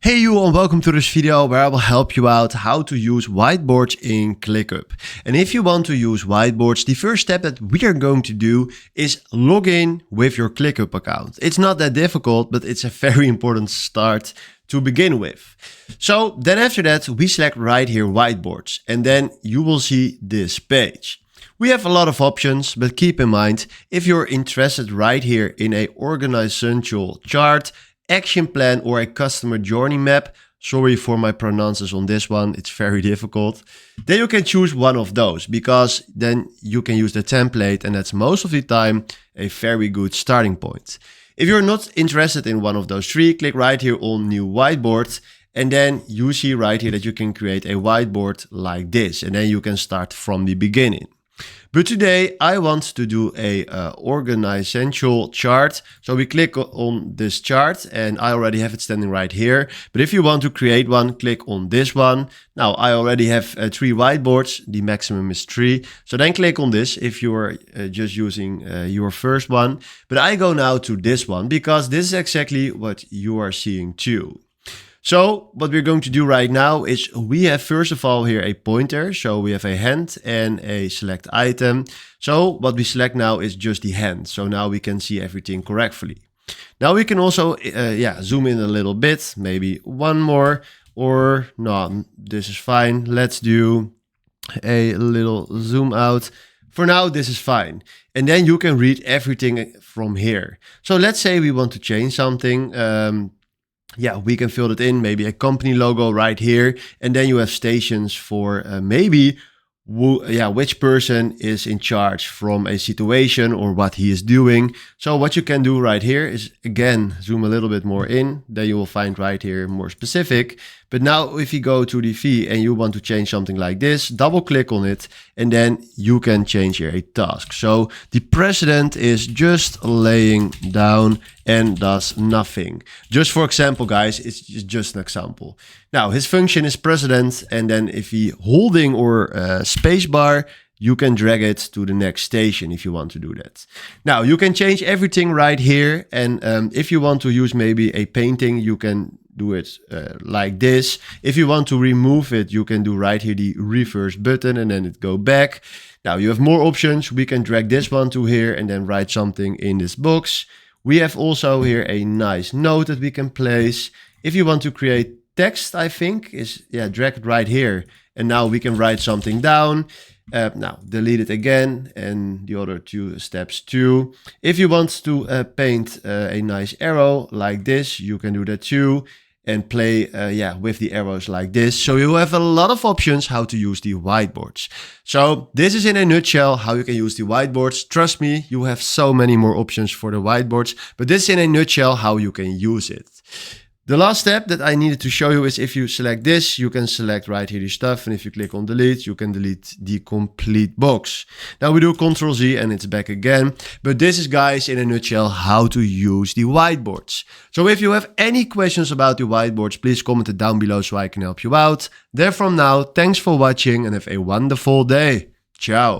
Hey you and welcome to this video where I will help you out how to use whiteboards in ClickUp. And if you want to use whiteboards, the first step that we are going to do is log in with your ClickUp account. It's not that difficult, but it's a very important start to begin with. So then after that, we select right here whiteboards and then you will see this page. We have a lot of options, but keep in mind, if you're interested right here in a organizational chart, action plan or a customer journey map, sorry for my pronunciations on this one, it's very difficult, then you can choose one of those because then you can use the template and that's most of the time a very good starting point. If you're not interested in one of those three, click right here on new whiteboard and then you see right here that you can create a whiteboard like this and then you can start from the beginning. But today I want to do a organizational chart. So we click on this chart and I already have it standing right here. But if you want to create one, click on this one. Now I already have 3 whiteboards. The maximum is 3. So then click on this if you are just using your first one. But I go now to this one because this is exactly what you are seeing too. So what we're going to do right now is we have first of all here a pointer. So we have a hand and a select item. So what we select now is just the hand. So now we can see everything correctly. Now we can also zoom in a little bit, maybe one more or no, this is fine. Let's do a little zoom out. For now, this is fine. And then you can read everything from here. So let's say we want to change something. We can fill it in, maybe a company logo right here. And then you have stations for maybe which person is in charge from a situation or what he is doing. So what you can do right here is again, zoom a little bit more in, then you will find right here more specific. But now if you go to the V and you want to change something like this, double click on it and then you can change here a task. So the president is just laying down and does nothing. Just for example, guys, it's just an example. Now his function is president and then if he holding or space bar, you can drag it to the next station if you want to do that. Now you can change everything right here. And if you want to use maybe a painting, you can do it like this. If you want to remove it, you can do right here the reverse button and then it go back. Now you have more options. We can drag this one to here and then write something in this box. We have also here a nice note that we can place. If you want to create text, I think is drag it right here. And now we can write something down. Now delete it again and the other 2 steps too. If you want to paint a nice arrow like this, you can do that too. And play with the arrows like this. So you have a lot of options how to use the whiteboards. So this is in a nutshell how you can use the whiteboards. Trust me, you have so many more options for the whiteboards, but this is in a nutshell how you can use it. The last step that I needed to show you is if you select this, you can select right here the stuff. And if you click on delete, you can delete the complete box. Now we do Ctrl Z and it's back again. But this is, guys, in a nutshell, how to use the whiteboards. So if you have any questions about the whiteboards, please comment it down below so I can help you out. Therefrom now, thanks for watching and have a wonderful day. Ciao.